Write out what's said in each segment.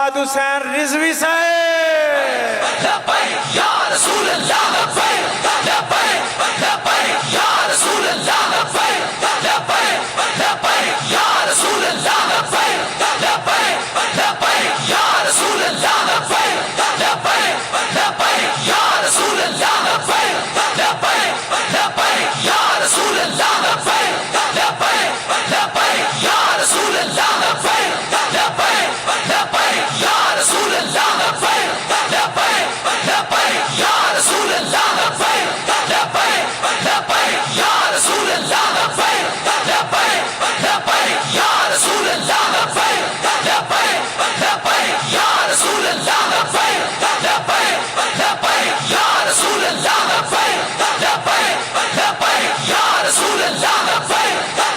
حسین رضوی صاحب لبیک یا رسول اللہ لبیک لبیک لبیک یا رسول اللہ لبیک لبیک لبیک یا رسول اللہ لبیک لبیک لبیک یا رسول اللہ لبیک لبیک لبیک یا رسول اللہ لبیک لبیک لبیک یا رسول اللہ لبیک لبیک لبیک یا رسول اللہ لبیک لبیک لبیک یا رسول اللہ لبیک لبیک لبیک یا رسول اللہ لبیک لبیک لبیک یا رسول اللہ لبیک لبیک لبیک یا رسول اللہ لبیک لبیک لبیک یا رسول اللہ لبیک لبیک لبیک یا رسول اللہ لبیک لبیک لبیک یا رسول اللہ لبیک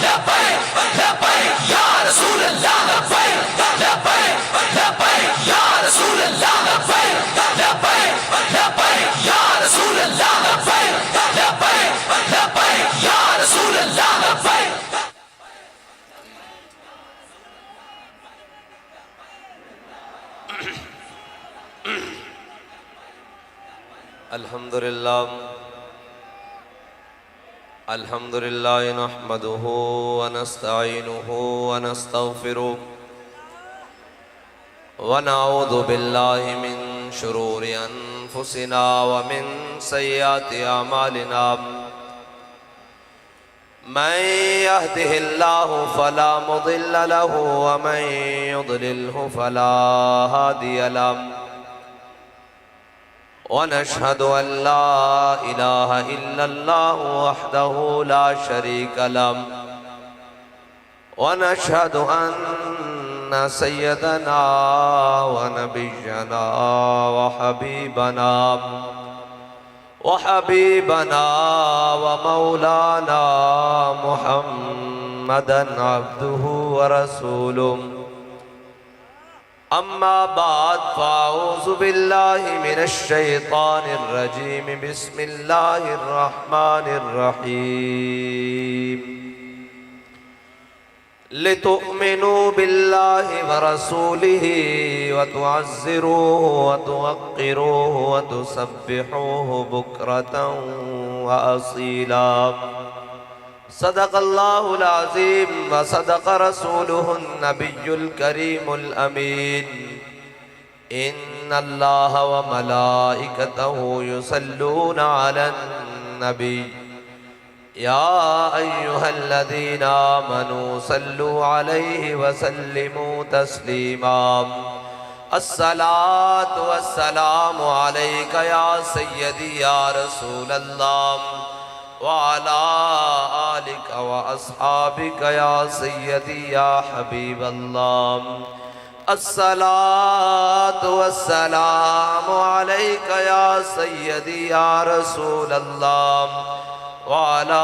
لبیک لبیک یا رسول اللہ لبیک لبیک لبیک یا رسول اللہ لبیک لبیک لبیک یا رسول اللہ لبیک لبیک لبیک یا رسول اللہ لبیک. الحمدللہ نحمده ونستعینه ونستغفره ونعوذ باللہ من شرور انفسنا ومن سیئات اعمالنا من يهده الله فلا مضل له ومن يضلله فلا هادي له ونشهد أن لا إله إلا الله وحده لا شريك له ونشهد أن سيدنا ونبينا وحبيبنا ومولانا محمدا عبده ورسوله. أما بعد فأعوذ بالله من الشيطان الرجيم بسم الله الرحمن الرحيم. لتؤمنوا بالله ورسوله وتعزروه وتوقروه وتسبحوه بكرة وأصيلا. صدق الله العظيم وصدق رسوله النبي الكريم الأمين. إن الله وملائكته يصلون على النبي يا أيها الذين آمنوا صلوا عليه وسلموا تسليما. الصلاة والسلام عليك يا سيدي يا رسول الله وعلى آلك وأصحابك يا سيدي يا حبيب الله. الصلاة والسلام عليك يا سيدي يا رسول الله وعلى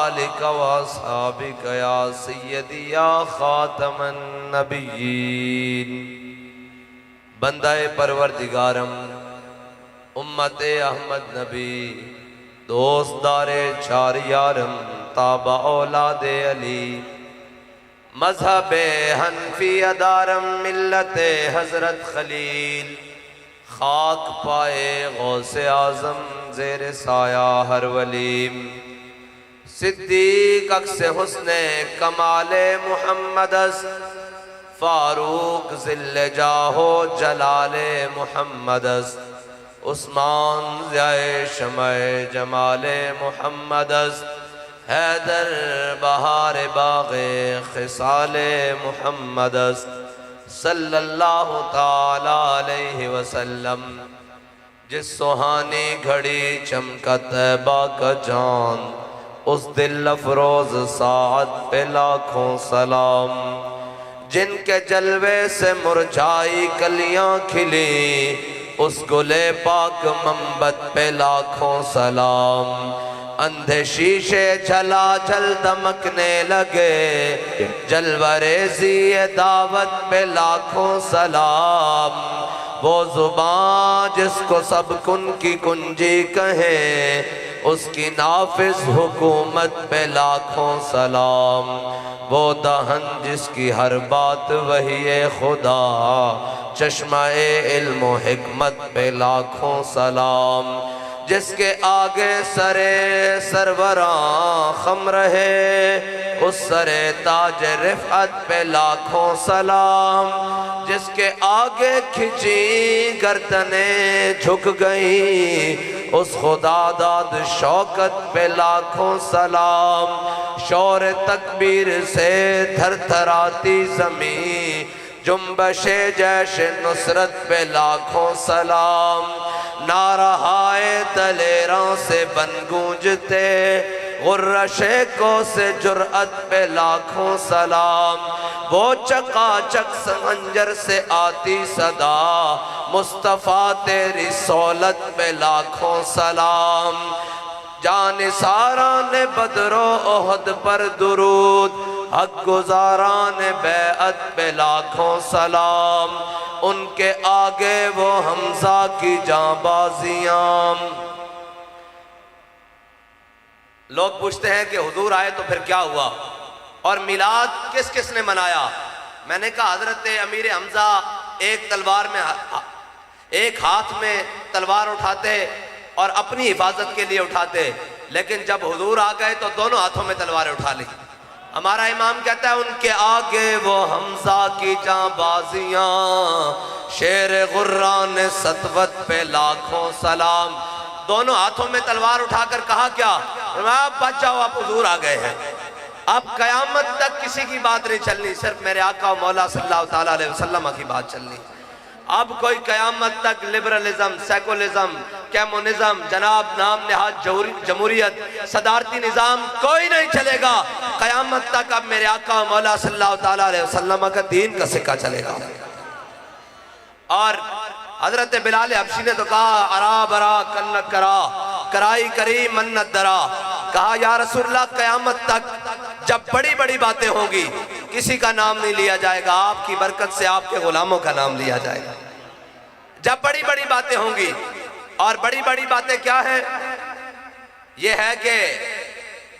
آلك وأصحابك يا سيدي يا خاتم النبيين. بندہ پروردگارم امت احمد نبی دوست دار چار یارم تابع اولاد علی مذہب حنفی ادارم ملت حضرت خلیل خاک پائے غوث اعظم زیر سایہ ہر ولی صدیق عکس حسن کمال محمد فاروق ذل جاہو جلال محمد عثمان ضیاء شمع جمال محمد حیدر بہار باغ خصال محمد صلی اللہ تعالی علیہ وسلم. جس سہانی گھڑی چمکا طیبہ کا جان اس دل افروز ساعت پہ لاکھوں سلام. جن کے جلوے سے مرجھائی کلیاں کھلی اس گلے پاک منبت پہ لاکھوں سلام. اندھے شیشے جلا جل دمکنے لگے جلوہ ریزی دعوت پہ لاکھوں سلام. وہ زبان جس کو سب کن کی کنجی کہیں اس کی نافذ حکومت پہ لاکھوں سلام. وہ دہن جس کی ہر بات وحی خدا، چشمہ علم و حکمت پہ لاکھوں سلام، جس کے آگے سرے سروراں خم رہے، اس سرے تاج رفعت پہ لاکھوں سلام، جس کے آگے کھچی گردنیں جھک گئیں، اس خدا داد شوکت پہ لاکھوں سلام، شور تکبیر سے تھر تھراتی زمین، جنبش جیش نصرت پہ لاکھوں سلام، نعرہائے دلیراں سے بن گونجتے، غرشے سے جرأت پہ لاکھوں سلام، وہ چکا چک سمنجر سے آتی صدا، مصطفیٰ تیری سولت پہ لاکھوں سلام، جانثاران بدر و احد پر درود، حق گزاران بیعت پہ لاکھوں سلام، ان کے آگے وہ حمزہ کی جاں بازیاں۔ لوگ پوچھتے ہیں کہ حضور آئے تو پھر کیا ہوا اور میلاد کس کس نے منایا؟ میں نے کہا حضرت امیر حمزہ ایک تلوار میں ایک ہاتھ میں تلوار اٹھاتے اور اپنی حفاظت کے لیے اٹھاتے، لیکن جب حضور آ گئے تو دونوں ہاتھوں میں تلواریں اٹھا لی۔ ہمارا امام کہتا ہے ان کے آگے وہ حمزہ کی جاں بازیاں، شیر غران سطوت پہ لاکھوں سلام، دونوں ہاتھوں میں تلوار اٹھا کر کہا کیا؟ آپ بچ جاؤ، آپ حضور آ گئے ہیں، اب قیامت تک کسی کی بات نہیں چلنی، صرف میرے آقا و مولا صلی اللہ تعالیٰ علیہ وسلم کی بات چلنی۔ اب کوئی قیامت تک لبرلزم، سیکولزم، کیمونزم، جناب نام نہاد جمہوریت، صدارتی نظام کوئی نہیں چلے گا قیامت تک۔ اب میرے آقا و مولا صلی اللہ تعالیٰ علیہ وسلم کا دین کا سکہ چلے گا۔ اور حضرت بلال حبشی نے تو کہا ارا برا کنک کرا، کرائی کری منت درا، کہا یا رسول اللہ قیامت تک جب بڑی بڑی باتیں ہوں گی کسی کا نام نہیں لیا جائے گا، آپ کی برکت سے آپ کے غلاموں کا نام لیا جائے گا۔ جب بڑی بڑی باتیں ہوں گی، اور بڑی بڑی باتیں کیا ہیں؟ یہ ہے کہ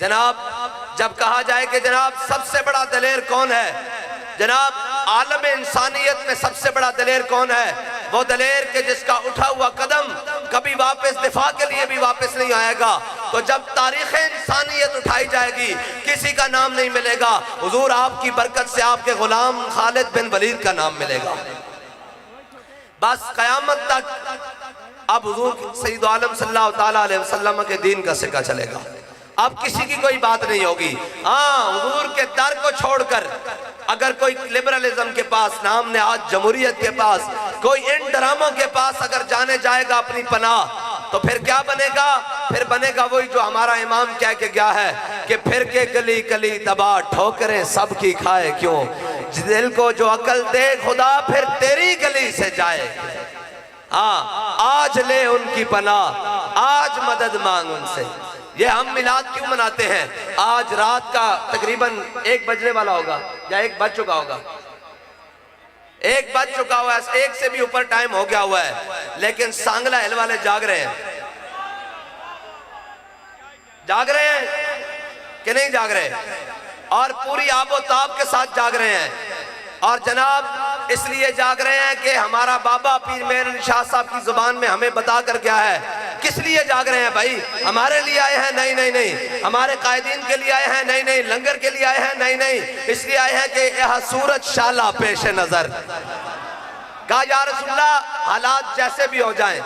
جناب جب کہا جائے کہ جناب سب سے بڑا دلیر کون ہے، جناب عالم انسانیت میں سب سے بڑا دلیر کون ہے؟ وہ دلیر کہ جس کا اٹھا ہوا قدم کبھی واپس دفاع کے لیے بھی واپس نہیں آئے گا۔ تو جب تاریخ انسانیت اٹھائی جائے گی کسی کا نام نہیں ملے گا، حضور آپ کی برکت سے آپ کے غلام خالد بن ولید کا نام ملے گا۔ بس قیامت تک اب حضور سید عالم صلی اللہ تعالیٰ علیہ وسلم کے دین کا سکہ چلے گا، اب کسی کی کوئی بات نہیں ہوگی۔ ہاں حضور کے در کو چھوڑ کر اگر کوئی لبرلزم کے پاس، نام نہاد جمہوریت کے پاس، کوئی ان ڈراموں کے پاس اگر جانے جائے گا اپنی پناہ، تو پھر کیا بنے گا؟ پھر بنے گا وہی جو ہمارا امام کہہ کے گیا ہے کہ پھر کے گلی گلی تباہ ٹھوکریں سب کی کھائے کیوں، دل کو جو عقل دے خدا پھر تیری گلی سے جائے۔ ہاں آج لے ان کی پناہ، آج مدد مانگ ان سے۔ یہ ہم میلاد کیوں مناتے ہیں؟ آج رات کا تقریباً 1 بجنے والا ہوگا یا 1 بج چکا ہوگا، 1 بج چکا ہوا ہے، 1 سے بھی اوپر ٹائم ہو گیا ہوا ہے، لیکن سانگلہ ہل والے جاگ رہے ہیں، جاگ رہے ہیں کہ نہیں جاگ رہے؟ اور پوری آب و تاب کے ساتھ جاگ رہے ہیں۔ اور جناب اس لیے جاگ رہے ہیں کہ ہمارا بابا پیر مہر علی شاہ صاحب کی زبان میں ہمیں بتا کر گیا ہے۔ کس لیے جاگ رہے ہیں بھائی؟ ہمارے لیے آئے ہیں؟ نہیں نہیں نہیں۔ ہمارے قائدین کے لیے آئے ہیں؟ نہیں نہیں۔ لنگر کے لیے آئے ہیں؟ نہیں نہیں۔ اس لیے آئے ہیں کہ یہ صورت شالہ پیش نظر۔ کہا یا رسول اللہ حالات جیسے بھی ہو جائیں،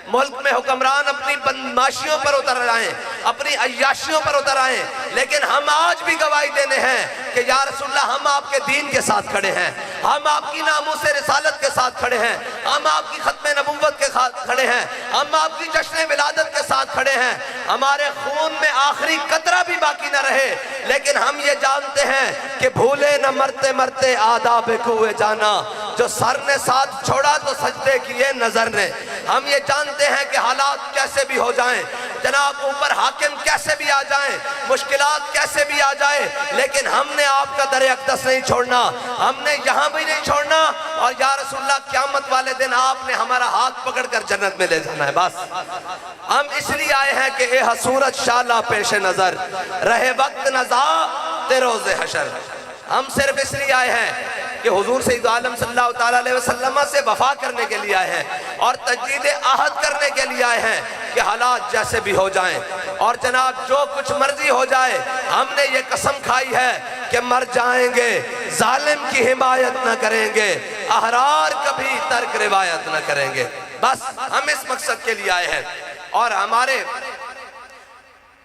ملک میں حکمران اپنی بدماشیوں پر اتر آئیں، اپنی عیاشیوں پر اتر آئیں، لیکن ہم آج بھی گواہی دینے ہیں کہ یا رسول اللہ ہم آپ کے دین کے ساتھ کھڑے ہیں، ہم آپ کی ناموس رسالت کے ساتھ کھڑے ہیں، ہم آپ کی ختم نبوت کے ساتھ کھڑے ہیں، ہم آپ کی جشن ولادت کے ساتھ کھڑے ہیں۔ ہمارے خون میں آخری قطرہ بھی باقی نہ رہے، لیکن ہم یہ جانتے ہیں کہ بھولے نہ مرتے مرتے آداب کوئے جانا، جو سر نے ساتھ چھوڑا تو سجدے کیے نظر نے۔ ہم یہ جانتے ہیں کہ حالات کیسے بھی ہو جائیں، جناب اوپر حاکم کیسے بھی آ جائیں، مشکلات کیسے بھی آ جائیں، لیکن ہم نے آپ کا در اقدس نہیں چھوڑنا، ہم نے یہاں بھی نہیں چھوڑنا، اور یا رسول اللہ قیامت والے دن آپ نے ہمارا ہاتھ پکڑ کر جنت میں لے جانا ہے۔ بس ہم اس لیے آئے ہیں کہ اے صورت شالہ پیش نظر، رہے وقت نزاع تے روز حشر۔ ہم صرف اس لیے آئے ہیں کہ حضور سید عالم صلی اللہ تعالیٰ علیہ وسلم سے وفا کرنے کے لیے آئے ہیں اور تجدید عہد کرنے کے لیے آئے ہیں کہ حالات جیسے بھی ہو جائیں اور جناب جو کچھ مرضی ہو جائے، ہم نے یہ قسم کھائی ہے کہ مر جائیں گے، ظالم کی حمایت نہ کریں گے، احرار کبھی ترک روایت نہ کریں گے۔ بس ہم اس مقصد کے لیے آئے ہیں۔ اور ہمارے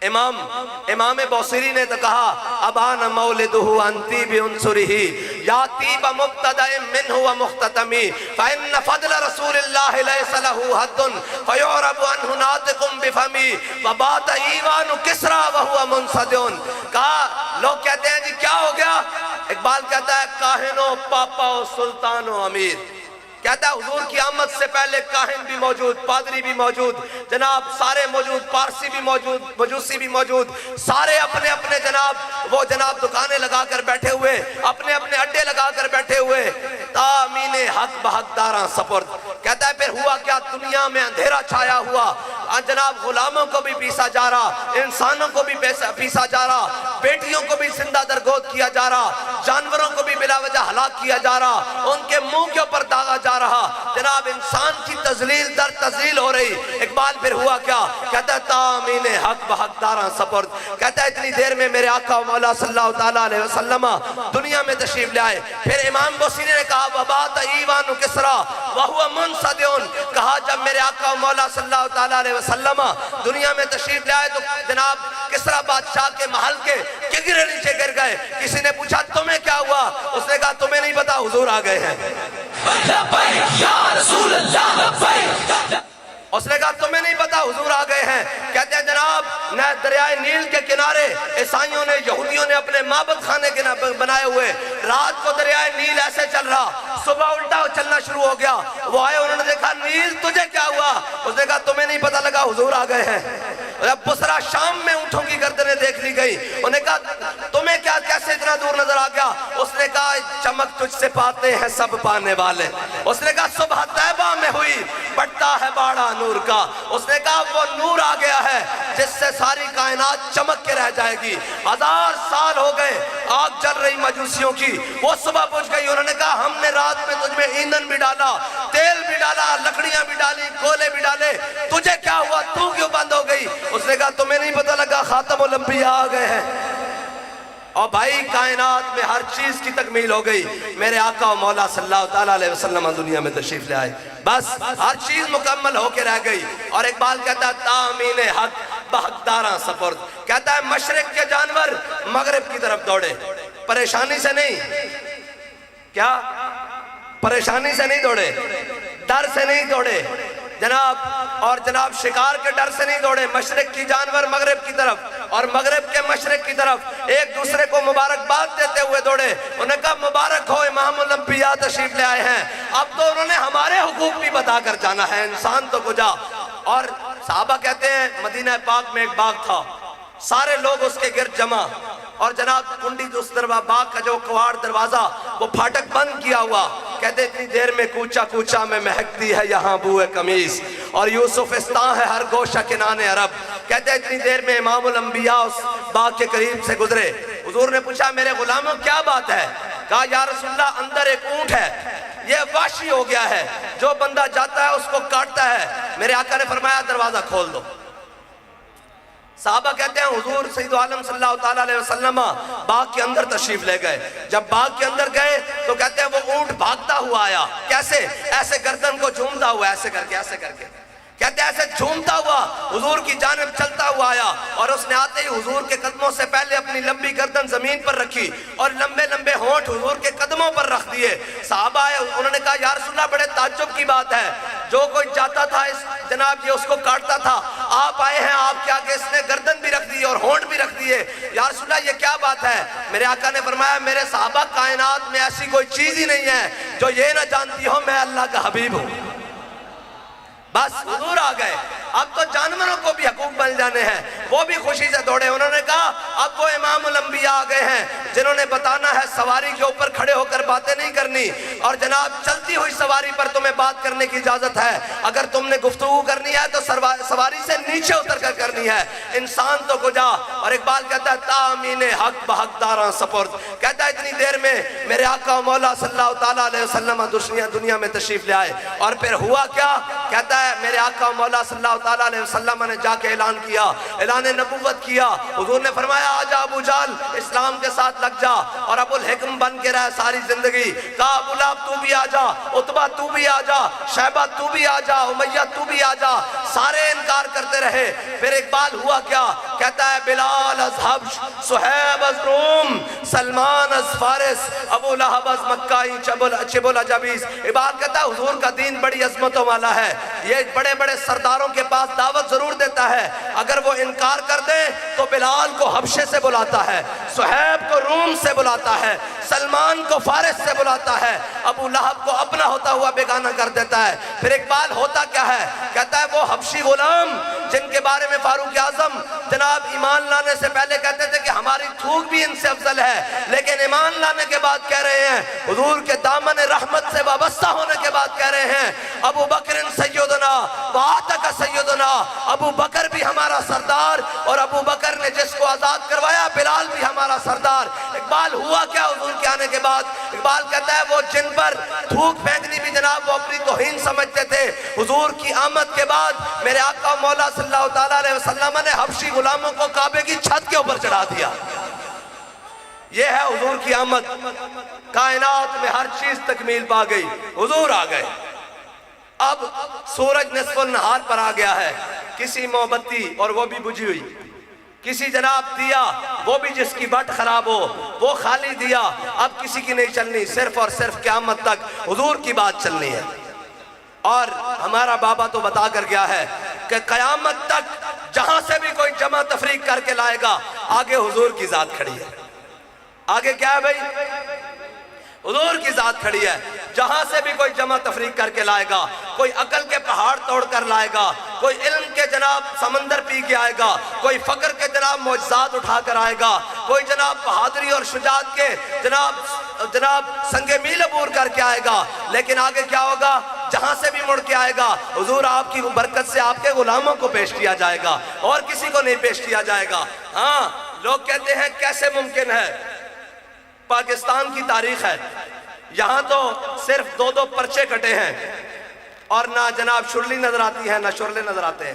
امام بوصیری نے تو کہا ابان مولدہ انتی بعنصرہ یاتی بمبتدأ منہ ومختتمی فإن فضل رسول اللہ لیس لہ حد فیعرب عنہ ناطق بفمی وبات ایوان کسریٰ وہو منصدع۔ کہا لوگ کہتے ہیں جی کیا ہو گیا؟ اقبال کہتا ہے کاہن و پاپا و سلطان و امیر۔ کہتا ہے حضور کی آمد سے پہلے کاہن بھی موجود، پادری بھی موجود، جناب سارے موجود، پارسی بھی موجود، مجوسی بھی موجود، سارے اپنے اپنے جناب دکانیں لگا کر بیٹھے ہوئے، اپنے اپنے اڈے لگا کر بیٹھے ہوئے، تامین حق بحق داراں سپرد۔ کہتا ہے پھر ہوا کیا؟ دنیا میں اندھیرا چھایا ہوا، جناب غلاموں کو بھی پیسا جا رہا، انسانوں کو بھی پیسا جا رہا، بیٹیوں کو بھی زندہ درگود کیا جا رہا، جانوروں کو بھی بلا وجہ ہلاک کیا جا رہا، ان کے منہ کے اوپر داغا جا رہا، جناب انسان کی تذلیل در تذلیل ہو رہی۔ اقبال پھر ہوا کیا؟ کہتا ہے تامین حق بحق داراں سپرد۔ کہتا ہے اتنی دیر میں میرے آقا و مولا صلی اللہ تعالیٰ علیہ وسلم دنیا میں تشریف لے آئے۔ پھر امام بوصیری نے کہا وبات ایوان کسریٰ وہو منصدع۔ کہا جب میرے آقا و مولا صلی اللہ تعالیٰ علیہ وسلم دنیا میں تشریف لے آئے تو جناب کسریٰ بادشاہ کے محل کے گرے نیچے گر گئے۔ کسی نے پوچھا تمہیں کیا ہوا؟ اس نے کہا تمہیں نہیں پتا حضور آ گئے ہیں۔ لبیک یا رسول اللہ لبیک۔ اس نے کہا تمہیں نہیں پتا حضور آ گئے ہیں۔ کہتے ہیں جناب دریائے نیل کے کنارے عیسائیوں نے یہودیوں نے اپنے معبد خانے کے بنائے ہوئے، رات کو دریائے نیل ایسے چل رہا، صبح الٹا چلنا شروع ہو گیا۔ وہ آئے انہوں نے دیکھا نیل تجھے کیا ہوا؟ اس نے کہا تمہیں نہیں پتا لگا حضور آ گئے ہیں۔ بصرہ شام میں اونٹوں کی گردنیں دیکھ لی گئی۔ انہوں نے کہا تمہیں کیا کیسے اتنا دور نظر آ گیا؟ اس نے کہا چمک تجھ سے پاتے ہیں سب پانے والے۔ اس نے کہا صبح طیبہ میں ہوئی بڑھتا ہے باڑا نور کا۔ اس نے کہا وہ نور آ گیا ہے جس سے ساری کائنات چمک کے رہ جائے گی۔ 1000 سال ہو گئے آگ جل رہی مجوسیوں کی، وہ صبح پہنچ گئی۔ انہوں نے کہا ہم نے رات میں تجھ میں ایندھن بھی ڈالا، تیل بھی ڈالا، لکڑیاں بھی ڈالی، کولے بھی ڈالے، تجھے کیا ہوا؟ تو کیوں بند ہو گئی؟ اس نے کہا تمہیں نہیں پتا لگا خاتم الانبیاء آ گئے ہیں۔ اور بھائی کائنات میں ہر چیز کی تکمیل ہو گئی۔ میرے آقا و مولا صلی اللہ تعالیٰ علیہ وسلم دنیا میں تشریف لے آئے، بس ہر چیز مکمل ہو کے رہ گئی۔ اور اقبال کہتا ہے تامین حق بحق داراں سپرد۔ کہتا ہے مشرق کے جانور مغرب کی طرف دوڑے، پریشانی سے نہیں، کیا پریشانی سے نہیں دوڑے، ڈر سے نہیں دوڑے جناب، اور جناب شکار کے ڈر سے نہیں دوڑے۔ مشرق کی جانور مغرب کی طرف اور مغرب کے مشرق کی طرف ایک دوسرے کو مبارکباد دیتے ہوئے دوڑے۔ انہوں نے کہا مبارک ہو امام الانبیاء تشریف لے آئے ہیں۔ اب تو انہوں نے ہمارے حقوق بھی بتا کر جانا ہے، انسان تو کجا۔ اور صحابہ کہتے ہیں مدینہ پاک میں ایک باغ تھا، سارے لوگ اس کے گرد جمع، اور جناب کنڈی اس باغ کا جو کواڑ دروازہ وہ پھاٹک بند کیا ہوا۔ کہتے اتنی دیر میں کوچا کوچا میں مہکتی ہے یہاں بوئے قمیص، اور یوسف استاں ہے ہر گوشہ کنان عرب۔ کہتے اتنی دیر میں امام الانبیاء اس باغ کے قریب سے گزرے۔ حضور نے پوچھا میرے غلاموں کیا بات ہے؟ کہا یا رسول اللہ اندر ایک اونٹ ہے، یہ وحشی ہو گیا ہے، جو بندہ جاتا ہے اس کو کاٹتا ہے۔ میرے آقا نے فرمایا دروازہ کھول دو۔ صحابہ کہتے ہیں حضور سید عالم صلی اللہ تعالیٰ علیہ وسلم باغ کے اندر تشریف لے گئے۔ جب باغ کے اندر گئے تو کہتے ہیں وہ اونٹ بھاگتا ہوا آیا، کیسے؟ ایسے گردن کو جھومتا ہوا، ایسے کر کے کہتے ہیں ایسے جھومتا ہوا حضور کی جانب چلتا ہوا آیا، اور اس نے آتے ہی حضور کے قدموں سے پہلے اپنی لمبی گردن زمین پر رکھی اور لمبے لمبے ہونٹ حضور کے قدموں پر رکھ دیے۔ صحابہ آئے، انہوں نے کہا یا رسول اللہ بڑے تعجب کی بات ہے، جو کوئی جاتا تھا جناب یہ اس کو کاٹتا تھا، آپ آئے ہیں آپ کے آگے اس نے گردن بھی رکھ دی اور ہونٹ بھی رکھ دیے، یا رسول اللہ یہ کیا بات ہے؟ میرے آقا نے فرمایا میرے صحابہ کائنات میں ایسی کوئی چیز ہی نہیں ہے جو یہ نہ جانتی ہو میں اللہ کا حبیب ہوں۔ بس حضور آ گئے، اب تو جانوروں کو بھی حقوق مل جانے ہیں۔ وہ بھی خوشی سے دوڑے. انہوں نے کہا اب وہ امام الانبیاء آ گئے ہیں جنہوں نے بتانا ہے سواری کے اوپر کھڑے ہو کر باتیں نہیں کرنی, اور جناب چلتی ہوئی سواری پر تمہیں بات کرنے کی اجازت ہے. اگر تم نے گفتگو کرنی ہے تو سواری سے نیچے اتر کر کرنی ہے, انسان تو کو جا. اور اقبال کہتا ہے تامین حق بحق داراں سپرد, کہتا ہے اتنی دیر میں میرے آقا و مولا صلی اللہ تعالیٰ علیہ وسلم دنیا میں تشریف لے آئے. اور پھر ہوا کیا؟ کہتا ہے میرے آقا و مولا صلی اللہ تعالیٰ علیہ وسلم نے جا کے اعلان کیا, اعلان نبوت کیا. حضور نے فرمایا آجا ابو جہل اسلام کے ساتھ لگ جا, اور ابو الحکم بن کے رہے ساری زندگی. کہا ابو لہب تو بھی آجا, عتبہ تو بھی آجا, شیبہ تو بھی آجا, امیہ تو بھی آجا. سارے انکار کرتے رہے. پھر اقبال ہوا کیا؟ کہتا ہے بلال از حبش, صہیب از روم, سلمان از فارس, ابو لہب از مکائی چبل عجبیس. اقبال کہتا ہے حضور کا دین بڑی عظمتوں والا ہے, یہ بڑے بڑے سرداروں کے پاس دعوت ضرور دیتا ہے, اگر وہ انکار کر دیں تو بلال کو حبشے سے بلاتا ہے, صہیب کو روم سے بلاتا ہے, سلمان کو فارس سے بلاتا ہے, ابو لہب کو اپنا ہوتا ہوا بیگانہ کر دیتا ہے. پھر اقبال ہوتا کیا ہے؟ کہتا ہے وہ حبشی غلام جن کے بارے میں فاروق اعظم جناب ایمان لانے سے پہلے کہتے تھے کہ ہماری تھوک بھی ان سے افضل ہے, لیکن ایمان لانے کے بعد کہہ رہے ہیں, حضور کے دامن رحمت سے وابستہ ہونے کے بعد کہہ رہے ہیں ابو بکر سیدنا وآتک سیدنا, ابو بکر بھی ہمارا سردار, اور ابو بکر نے جس کو آزاد کروایا بلال بھی ہمارا سردار. اقبال ہوا کیا حضور کے آنے کے بعد؟ اقبال کہتا ہے وہ جن پر تھوک پھینکنی بھی جناب وہ اپنی توہین سمجھتے تھے, حضور کی آمد کے بعد میرے آقا مولا صلی اللہ تعالیٰ علیہ وسلم نے حبشی غلاموں کو کعبے کی چھت کے اوپر چڑھا دیا. یہ ہے حضور کی آمد. کائنات میں ہر چیز تکمیل پا گئی, حضور آ گئے. اب سورج نصف النہار پر آ گیا ہے, کسی موم بتی اور وہ بھی بجھی ہوئی, کسی جناب دیا وہ بھی جس کی بٹ خراب ہو وہ خالی دیا, اب کسی کی نہیں چلنی, صرف اور صرف قیامت تک حضور کی بات چلنی ہے. اور ہمارا بابا تو بتا کر گیا ہے کہ قیامت تک جہاں سے بھی کوئی جمع تفریق کر کے لائے گا آگے حضور کی ذات کھڑی ہے. آگے کیا ہے بھائی؟ حضور کی ذات کھڑی ہے. جہاں سے بھی کوئی جمع تفریق کر کے لائے گا, کوئی عقل کے پہاڑ توڑ کر لائے گا, کوئی علم کے جناب سمندر پی کے آئے گا, کوئی فقر کے جناب معجزات اٹھا کر آئے گا, کوئی جناب بہادری اور شجاعت کے جناب سنگ میل عبور کر کے آئے گا. لیکن آگے کیا ہوگا؟ جہاں سے بھی مڑ کے آئے گا حضور آپ کی برکت سے آپ کے غلاموں کو پیش کیا جائے گا, اور کسی کو نہیں پیش کیا جائے گا. ہاں لوگ کہتے ہیں کیسے ممکن ہے؟ پاکستان کی تاریخ ہے, یہاں تو صرف 2 پرچے کٹے ہیں, اور نہ جناب شرلی نظر آتی ہے نہ شرلے نظر آتے ہیں,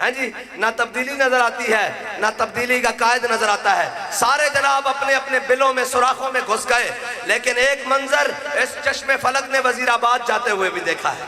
ہیں جی, نہ تبدیلی نظر آتی ہے نہ تبدیلی کا قائد نظر آتا ہے. سارے جناب اپنے اپنے بلوں میں سوراخوں میں گھس گئے. لیکن ایک منظر اس چشم فلک نے وزیر آباد جاتے ہوئے بھی دیکھا ہے,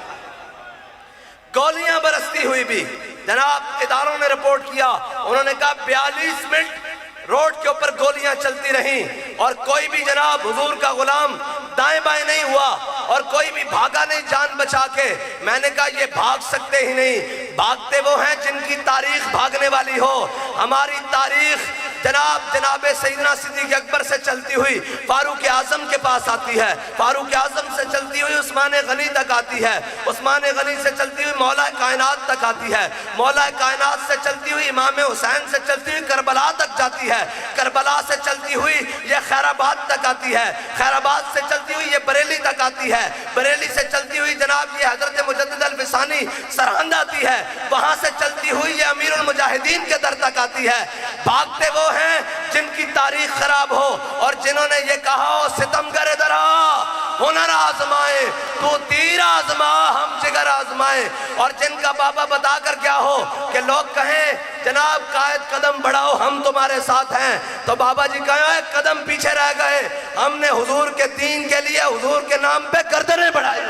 گولیاں برستی ہوئی بھی. جناب اداروں نے رپورٹ کیا, انہوں نے کہا 42 منٹ روڈ کے اوپر گولیاں چلتی رہیں, اور کوئی بھی جناب حضور کا غلام دائیں بائیں نہیں ہوا, اور کوئی بھی بھاگا نہیں جان بچا کے. میں نے کہا یہ بھاگ سکتے ہی نہیں, بھاگتے وہ ہیں جن کی تاریخ بھاگنے والی ہو. ہماری تاریخ جناب سیدنا صدیق اکبر سے چلتی ہوئی فاروق اعظم کے پاس آتی ہے, فاروق اعظم سے چلتی ہوئی عثمان غنی تک آتی ہے, عثمان غنی سے چلتی ہوئی مولا کائنات تک آتی ہے, مولا کائنات سے چلتی ہوئی امام حسین سے چلتی ہوئی کربلا تک جاتی ہے, کربلا سے چلتی ہوئی یہ خیر آباد تک آتی ہے, خیر آباد سے چلتی ہوئی یہ بریلی تک آتی ہے, بریلی سے چلتی ہوئی جناب یہ حضرت مجدد الفسانی سرہند آتی ہے, وہاں سے چلتی ہوئی یہ امیر المجاہدین کے در تک آتی ہے. بھاگتے وہ ہیں جن کی تاریخ خراب ہو, اور جنہوں نے یہ کہا ہو ستمگر درا ہنر آزمائے تو تیر آزما ہم جگر آزمائے, اور جن کا بابا بتا کر کیا ہو کہ لوگ کہیں جناب قائد قدم بڑھاؤ ہم تمہارے ساتھ ہیں, تو بابا جی کہیں ایک قدم پیچھے رہ گئے, ہم نے حضور کے دین کے لیے حضور کے نام پہ گردنیں بڑھائی.